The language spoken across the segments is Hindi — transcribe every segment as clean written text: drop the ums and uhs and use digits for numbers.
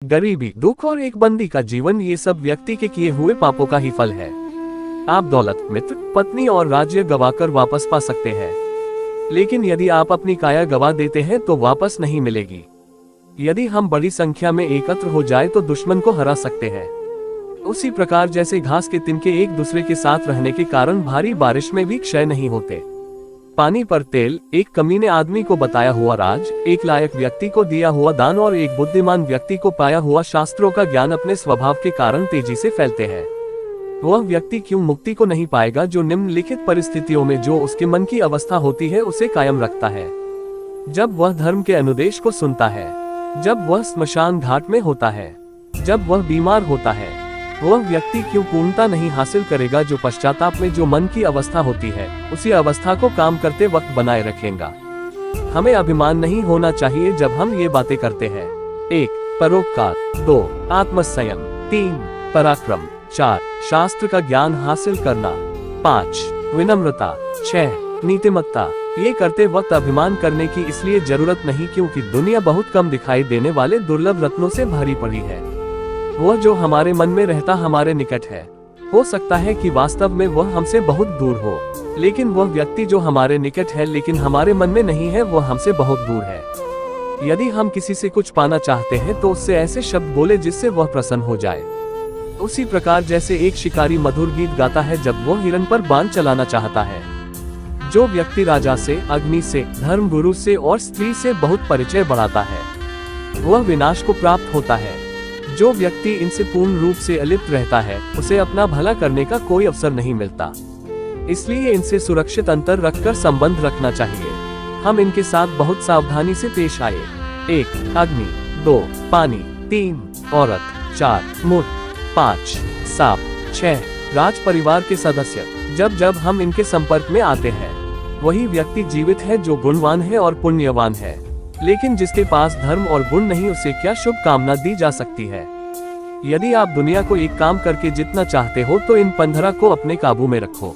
गरीबी, दुख और एक बंदी का जीवन, ये सब व्यक्ति के किए हुए पापों का ही फल है। आप दौलत, मित्र, पत्नी और राज्य गवाकर वापस पा सकते हैं, लेकिन यदि आप अपनी काया गवा देते हैं तो वापस नहीं मिलेगी। यदि हम बड़ी संख्या में एकत्र हो जाए तो दुश्मन को हरा सकते हैं। उसी प्रकार जैसे घास के तिनके एक दूसरे के साथ रहने के कारण भारी बारिश में भी क्षय नहीं होते। पानी पर तेल, एक कमीने आदमी को बताया हुआ राज, एक लायक व्यक्ति को दिया हुआ दान और एक बुद्धिमान व्यक्ति को पाया हुआ शास्त्रों का ज्ञान अपने स्वभाव के कारण तेजी से फैलते हैं। वह व्यक्ति क्यों मुक्ति को नहीं पाएगा जो निम्नलिखित परिस्थितियों में जो उसके मन की अवस्था होती है उसे कायम रखता है। जब वह धर्म के अनुदेश को सुनता है, जब वह स्मशान घाट में होता है, जब वह बीमार होता है, वह व्यक्ति क्यों पूर्णता नहीं हासिल करेगा जो पश्चाताप में जो मन की अवस्था होती है उसी अवस्था को काम करते वक्त बनाए रखेगा। हमें अभिमान नहीं होना चाहिए जब हम ये बातें करते हैं। 1. परोपकार, 2. आत्मसंयम, 3. पराक्रम, 4. शास्त्र का ज्ञान हासिल करना, 5. विनम्रता, 6. नीतिमत्ता। ये करते वक्त अभिमान करने की इसलिए जरूरत नहीं क्योंकि दुनिया बहुत कम दिखाई देने वाले दुर्लभ रत्नों से भरी पड़ी है। वह जो हमारे मन में रहता हमारे निकट है, हो सकता है कि वास्तव में वह हमसे बहुत दूर हो, लेकिन वह व्यक्ति जो हमारे निकट है लेकिन हमारे मन में नहीं है वह हमसे बहुत दूर है। यदि हम किसी से कुछ पाना चाहते हैं तो उससे ऐसे शब्द बोले जिससे वह प्रसन्न हो जाए। उसी प्रकार जैसे एक शिकारी मधुर गीत गाता है जब वह हिरन पर बाण चलाना चाहता है। जो व्यक्ति राजा से, अग्नि से, धर्म गुरु से और स्त्री से बहुत परिचय बढ़ाता है वह विनाश को प्राप्त होता है। जो व्यक्ति इनसे पूर्ण रूप से अलिप्त रहता है उसे अपना भला करने का कोई अवसर नहीं मिलता। इसलिए इनसे सुरक्षित अंतर रखकर संबंध रखना चाहिए। हम इनके साथ बहुत सावधानी से पेश आए। 1. अग्नि, 2. पानी, 3. औरत, 4. मूर्ख, 5. सांप, 6. राज परिवार के सदस्य। जब जब हम इनके संपर्क में आते हैं वही व्यक्ति जीवित है जो गुणवान है और पुण्यवान है, लेकिन जिसके पास धर्म और गुण नहीं उसे क्या शुभ कामना दी जा सकती है। यदि आप दुनिया को एक काम करके जितना चाहते हो तो इन 15 को अपने काबू में रखो।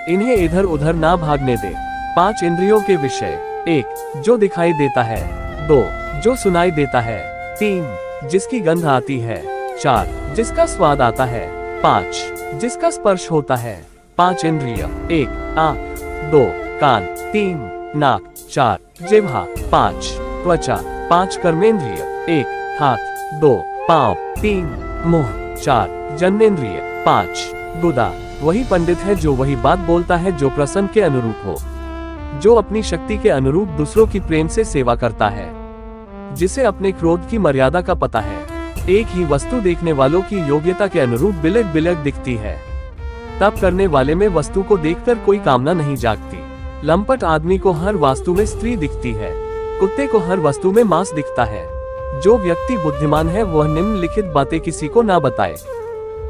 इन्हें इधर उधर ना भागने दे। 5 इंद्रियों के विषय। 1. जो दिखाई देता है, 2. जो सुनाई देता है, 3. जिसकी गंध आती है, 4. जिसका स्वाद आता है, 5. जिसका स्पर्श होता है। 5 इंद्रिय। 1. आँख, 2. कान, 3. नाक, 4. जिह्वा, 5. त्वचा, 5 कर्मेंद्रिय। 1. हाथ, 2. पाँव, 3. मुंह, 4. जन्नेन्द्रिय, 5. गुदा। वही पंडित है जो वही बात बोलता है जो प्रसन्न के अनुरूप हो, जो अपनी शक्ति के अनुरूप दूसरों की प्रेम से सेवा करता है, जिसे अपने क्रोध की मर्यादा का पता है। एक ही वस्तु देखने वालों की योग्यता के अनुरूप बिलक बिलक दिखती है। तप करने वाले में वस्तु को देखकर कोई कामना नहीं जागती। लंपट आदमी को हर वस्तु में स्त्री दिखती है, कुत्ते को हर वस्तु में मांस दिखता है। जो व्यक्ति बुद्धिमान है वह निम्नलिखित बातें किसी को ना बताए।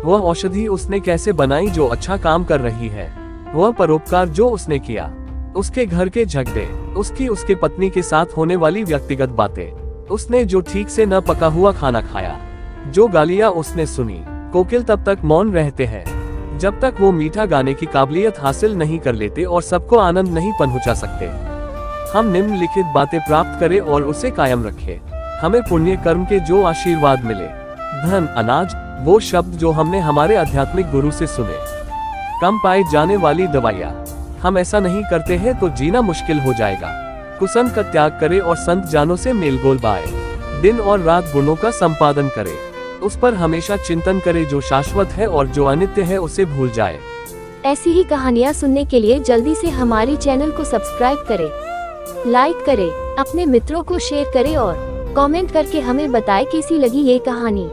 वह औषधि उसने कैसे बनाई जो अच्छा काम कर रही है, वह परोपकार जो उसने किया, उसके घर के झगड़े, उसके पत्नी के साथ होने वाली व्यक्तिगत बातें, उसने जो ठीक से न पका हुआ खाना खाया, जो गालियां उसने सुनी। कोकिल तब तक मौन रहते हैं जब तक वो मीठा गाने की काबिलियत हासिल नहीं कर लेते और सबको आनंद नहीं पहुंचा सकते। हम निम्नलिखित बातें प्राप्त करें और उसे कायम रखें। हमें पुण्य कर्म के जो आशीर्वाद मिले, धन, अनाज, वो शब्द जो हमने हमारे आध्यात्मिक गुरु से सुने, कम पाई जाने वाली दवाइयाँ, हम ऐसा नहीं करते हैं तो जीना मुश्किल हो जाएगा। कुसंग का त्याग करे और संत जानों से मेलगोल बाए। दिन और रात गुणों का संपादन करे, उस पर हमेशा चिंतन करे जो शाश्वत है और जो अनित्य है उसे भूल जाए। ऐसी ही कहानियाँ सुनने के लिए जल्दी से हमारी चैनल को सब्सक्राइब करें, लाइक करें, अपने मित्रों को शेयर करें और कमेंट करके हमें बताएं कैसी लगी ये कहानी।